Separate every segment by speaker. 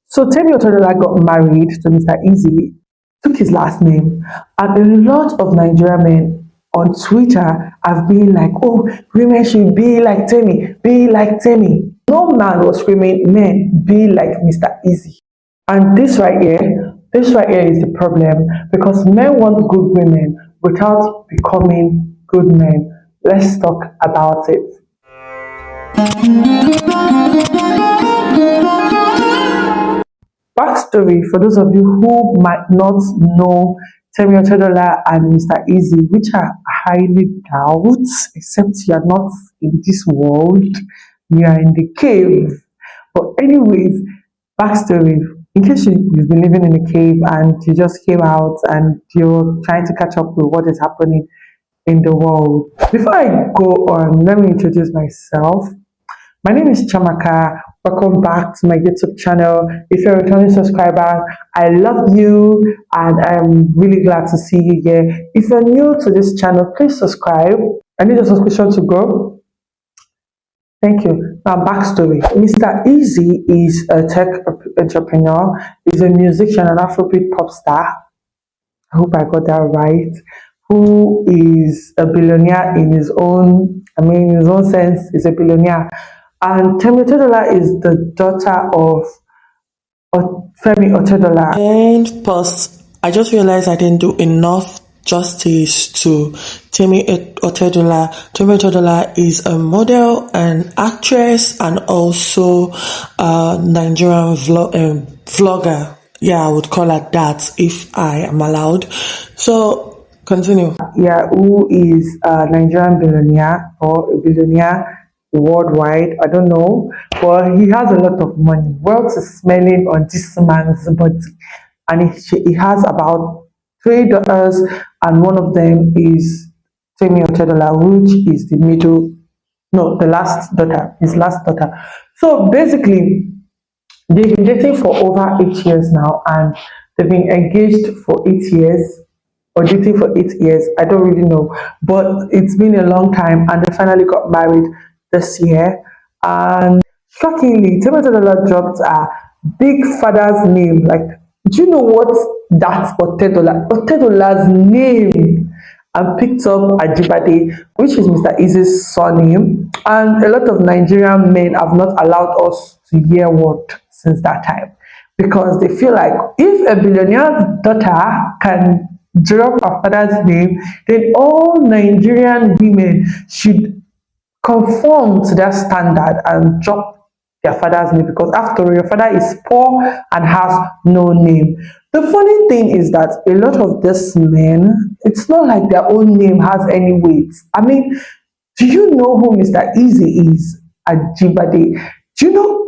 Speaker 1: So Temi Otedola got married to Mr. Eazi, took his last name, and a lot of Nigerian men on Twitter have been like, "Oh, women should be like Temi, be like Temi." No man was screaming, "Men, be like Mr. Eazi." And this right here is the problem because men want good women without becoming good men. Let's talk about it. Backstory for those of you who might not know Temi Otedola and Mr. Easy, which I highly doubt, except you are not in this world, you are in the cave. But anyways, backstory. In case you've been living in a cave and you just came out and you're trying to catch up with what is happening in the world. Before I go on, let me introduce myself. My name is Chiamaka. Welcome back to my YouTube channel. If you're a returning subscriber, I love you and I'm really glad to see you here. If you're new to this channel, please subscribe. I need a subscription to grow. Thank you. Now, backstory. Mr. Easy is a tech entrepreneur. He's a musician, an Afrobeat pop star. I hope I got that right. Who is a billionaire in his own, in his own sense, is a billionaire. And Temi Otedola is the daughter of Femi Otedola.
Speaker 2: And plus, I just realized I didn't do enough justice to Otedola. Temi Otedola is a model, an actress, and also a Nigerian vlogger. Yeah, I would call her that if I am allowed. So, continue.
Speaker 1: Yeah, who is a Nigerian billionaire or a billionaire worldwide. I don't know, but he has a lot of money. Wealth is smelling on this man's body, and he has about three daughters, and one of them is Temi Otedola, which is the middle, no, the last daughter, his last daughter. So basically, they've been dating for over 8 years now, and they've been engaged for 8 years or dating for 8 years. I don't really know, but it's been a long time, and they finally got married this year. And shockingly, Temi dropped a big father's name. Like, do you know what that's Otedola? Otedola's name, and picked up Ajibade, which is Mr. Easy's surname. And a lot of Nigerian men have not allowed us to hear word since that time because they feel like if a billionaire's daughter can drop her father's name, then all Nigerian women should conform to that standard and drop their father's name because after all, your father is poor and has no name. The funny thing is that a lot of these men, it's not like their own name has any weight. Do you know who Mr. Easy is? Ajibade. Do you know?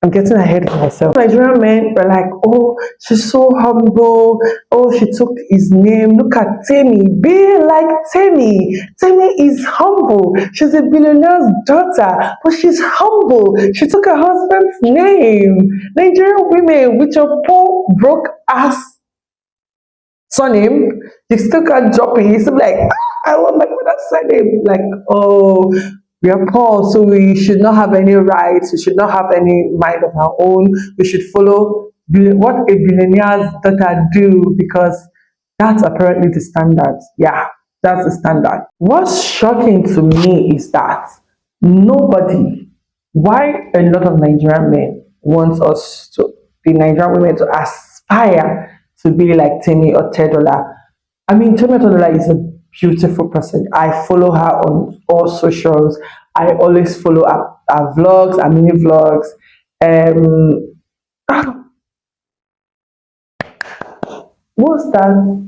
Speaker 1: I'm getting ahead of myself. Nigerian men were like, "Oh, she's so humble. Oh, she took his name. Look at Temi. Be like Temi. Temi is humble. She's a billionaire's daughter, but she's humble. She took her husband's name. Nigerian women with your poor, broke ass surname, you still can't drop it. You still like, I want my father's surname." Like, oh, we are poor, so we should not have any rights. We should not have any mind of our own. We should follow what a billionaire's daughter do because that's apparently the standard. Yeah, that's the standard. What's shocking to me is that nobody, why a lot of Nigerian men wants us to, the Nigerian women to aspire to be like Temi Otedola. Temi Otedola is a beautiful person. I follow her on all socials. I always follow her vlogs, her mini vlogs. What's that?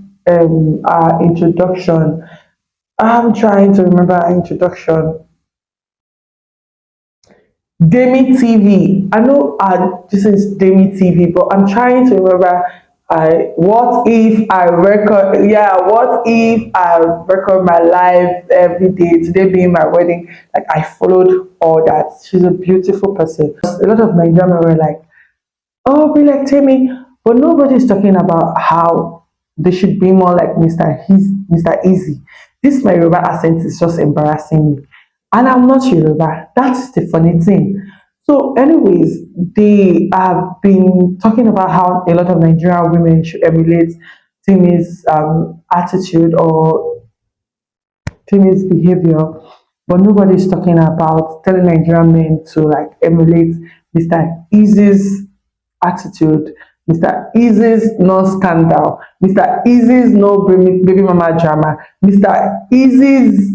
Speaker 1: Our introduction. I'm trying to remember our introduction. Demi TV. I know this is Demi TV, but I'm trying to remember. What if I record? Yeah, what if I record my life every day? Today being my wedding, like I followed all that. She's a beautiful person. A lot of Nigerians were like, "Oh, be like Temi," but nobody's talking about how they should be more like Mr. Easy. This my Yoruba accent is just embarrassing me. And I'm not Yoruba. That's the funny thing. So, anyways, they have been talking about how a lot of Nigerian women should emulate Timi's attitude or Timi's behavior, but nobody's talking about telling Nigerian men to like emulate Mr. Easy's attitude, Mr. Easy's no scandal, Mr. Easy's no baby mama drama, Mr. Easy's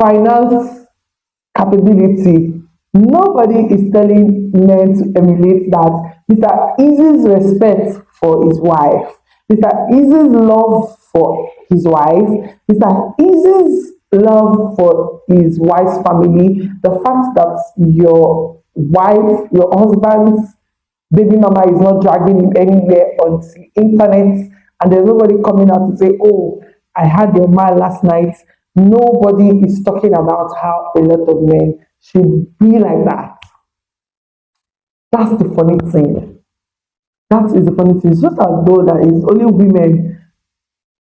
Speaker 1: finance capability. Nobody is telling men to emulate that. Mr. Easy's respect for his wife, Mr. Easy's love for his wife, Mr. Easy's love for his wife's family, the fact that your wife, your husband's baby mama is not dragging him anywhere on the internet, and there's nobody coming out to say, oh, I had your man last night. Nobody is talking about how a lot of men should be like that. That's the funny thing. That is the funny thing. It's just as though that it's only women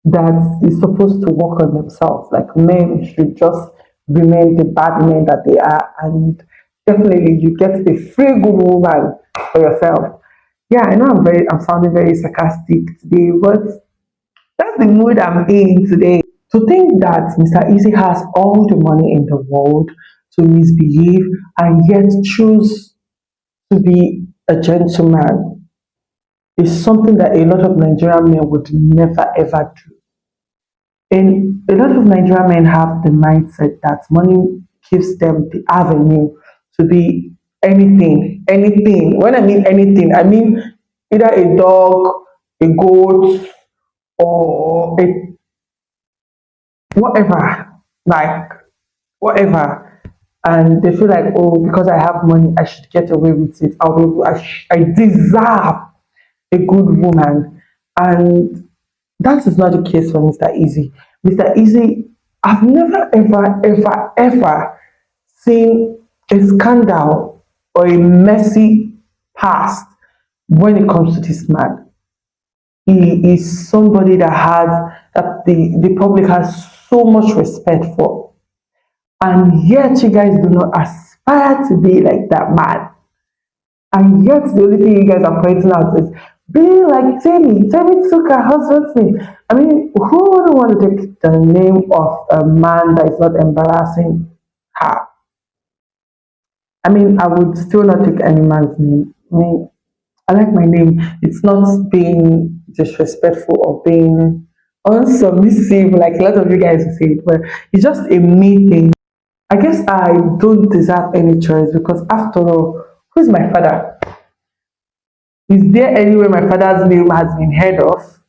Speaker 1: that is supposed to work on themselves. Like men should just remain the bad men that they are, and definitely you get a free good woman for yourself. Yeah, I know I'm sounding very sarcastic today, but that's the mood I'm in today. To think that Mr. Easy has all the money in the world to misbehave and yet choose to be a gentleman is something that a lot of Nigerian men would never ever do. And a lot of Nigerian men have the mindset that money gives them the avenue to be anything, anything. When I mean anything, I mean either a dog, a goat, or a whatever, like whatever. And they feel like, oh, because I have money, I should get away with it. I deserve a good woman. And that is not the case for Mr. Easy. Mr. Easy, I've never, ever seen a scandal or a messy past when it comes to this man. He is somebody that the public has so much respect for. And yet you guys do not aspire to be like that man. And yet the only thing you guys are pointing out is being like Temi. Temi took her husband's name. I mean, who wouldn't want to take the name of a man that is not embarrassing her? I mean, I would still not take any man's name. I mean, I like my name. It's not being disrespectful or being unsubmissive like a lot of you guys say it, but it's just a me thing. I guess I don't deserve any choice because after all, who's my father? Is there anywhere my father's name has been heard of?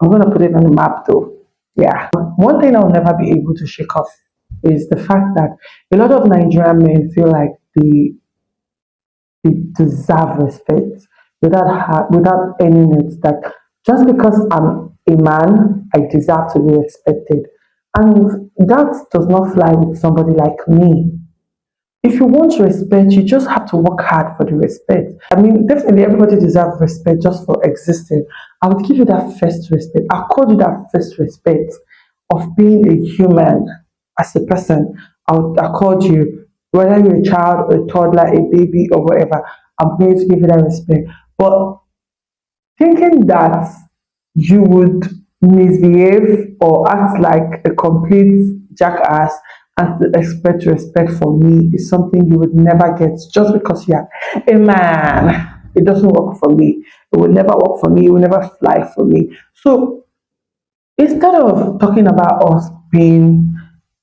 Speaker 1: I'm gonna put it on the map though. Yeah. One thing I'll never be able to shake off is the fact that a lot of Nigerian men feel like they deserve respect without earning it. That just because I'm a man, I deserve to be respected. And that does not fly with somebody like me. If you want respect, you just have to work hard for the respect. I mean, definitely everybody deserves respect just for existing. I would give you that first respect. I call you that first respect of being a human as a person. I called you, whether you're a child, a toddler, a baby, or whatever. I'm going to give you that respect. But thinking that you would misbehave or act like a complete jackass and to expect respect from me is something you would never get just because you are a man. It doesn't work for me. It will never work for me. It will never fly for me. So instead of talking about us being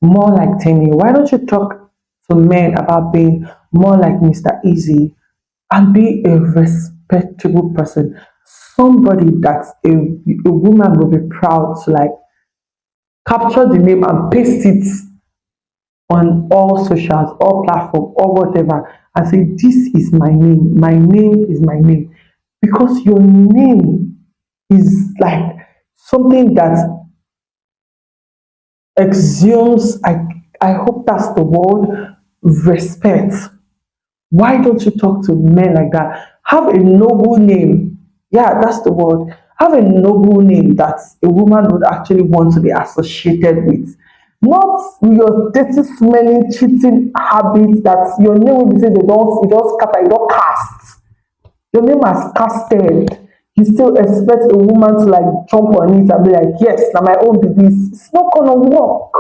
Speaker 1: more like Temi, why don't you talk to men about being more like Mr. Easy and be a respectable person? Somebody that a woman will be proud to like capture the name and paste it on all socials, all platforms, or whatever, and say, this is my name. My name is my name. Because your name is like something that exhumes, I hope that's the word, respect. Why don't you talk to men like that? Have a noble name. Yeah, that's the word. Have a noble name that a woman would actually want to be associated with. not your dirty smelling cheating habits that your name will be say they don't, e don scatter, e don cast, your name has casted. You still expect a woman to like jump on it and be like, yes, na my own be this. It's not gonna work.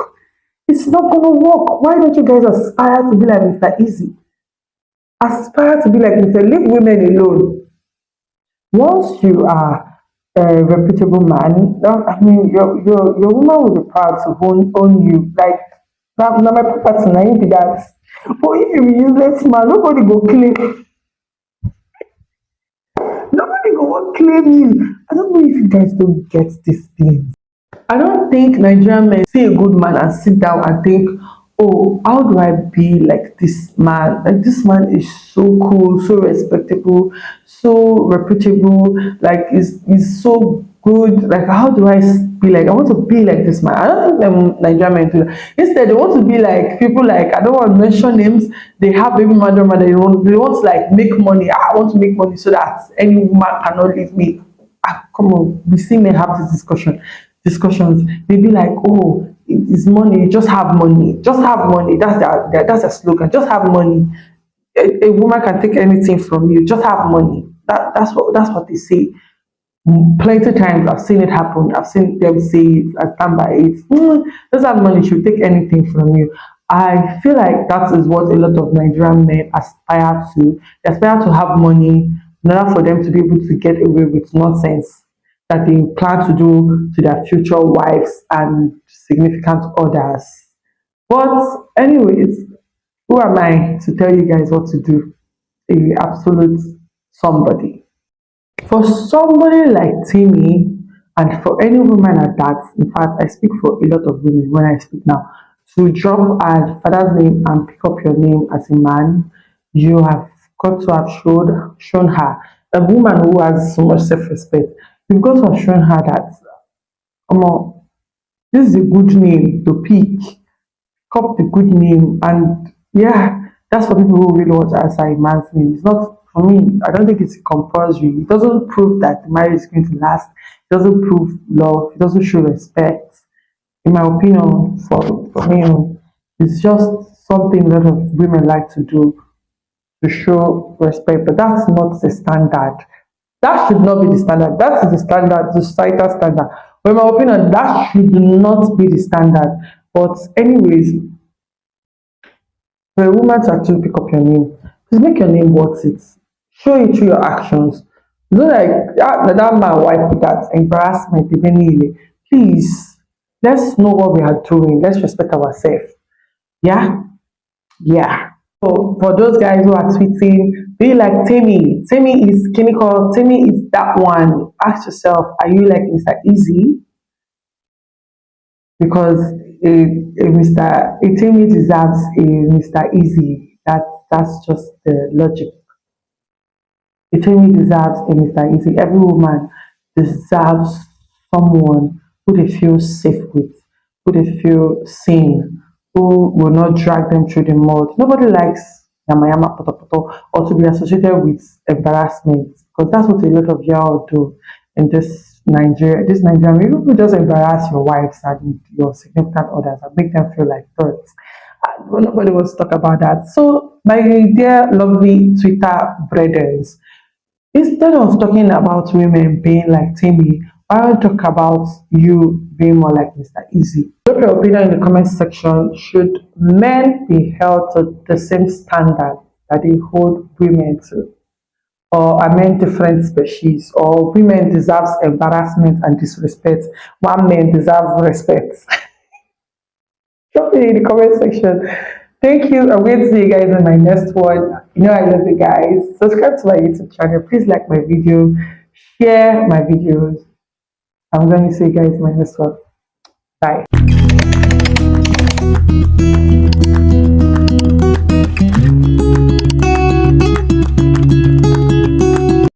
Speaker 1: It's not gonna work. Why don't you guys aspire to be like Mr. Easy? Aspire to be like Mr. Leave women alone. Once you are a reputable man, I mean, your woman will be proud to own you. Like, now my property, now you be that. But if you be useless man, nobody go claim. Nobody go want claim you. I don't know if you guys don't get this thing. I don't think Nigerian men see a good man and sit down and think, oh, how do I be like this man? Like this man is so cool, so respectable, so reputable, like is so good. Like how do I be like? I want to be like this man. I don't think them Nigerian men do that. Instead, they want to be like people like I don't want to mention names. They have baby mother, they want to like make money. I want to make money so that any woman cannot leave me. Ah, come on, we see men have this discussions. They be like, oh, it's money, just have money, just have money. That's their slogan. Just have money. A woman can take anything from you. Just have money. That's what they say. Plenty times I've seen it happen. I've seen them say it. I stand by it. Just have money. She'll take anything from you. I feel like that is what a lot of Nigerian men aspire to. They aspire to have money in order for them to be able to get away with nonsense that they plan to do to their future wives and significant others. But, anyways, who am I to tell you guys what to do? A absolute somebody. For somebody like Timmy, and for any woman at that, in fact, I speak for a lot of women when I speak now, to drop her father's name and pick up your name as a man, you have got to have shown her, a woman who has so much self-respect, you've got to have shown her that, this is a good name to pick, cop the good name, and yeah, that's for people who really want to answer a man's name. It's not for me. I don't think it's compulsory. It doesn't prove that the marriage is going to last. It doesn't prove love. It doesn't show respect. In my opinion, for me, it's just something a lot of women like to do to show respect, but that's not the standard. That should not be the standard. That is the standard, the societal standard. But in my opinion, that should not be the standard. But anyways, for a woman to actually pick up your name, please make your name worth it. Show it through your actions. You know, like that my wife with that embarrassment, even please, let's know what we are doing. Let's respect ourselves. Yeah, yeah. So for those guys who are tweeting, be like Temi. Temi is chemical. Temi is that one. Ask yourself, are you like Mr. Easy? Because a Temi deserves a Mr. Easy. That's just the logic. It deserves a Mr. Easy. Every woman deserves someone who they feel safe with, who they feel seen, who will not drag them through the mud. Nobody likes yama yama poto poto or to be associated with embarrassment because that's what a lot of y'all do in this Nigeria. This Nigerian people just embarrass your wives and your significant others and make them feel like threats. Nobody wants to talk about that. So, my dear lovely Twitter brethren, instead of talking about women being like Timmy, I want to talk about you being more like Mr. Easy. Drop your opinion in the comment section. Should men be held to the same standard that they hold women to? Or are men different species? Or women deserves embarrassment and disrespect, while men deserve respect? Drop it in the comment section. Thank you. I'm going to see you guys in my next one. You know I love you guys. Subscribe to my YouTube channel. Please like my video. Share my videos. I'm going to see you guys in my next one. Bye.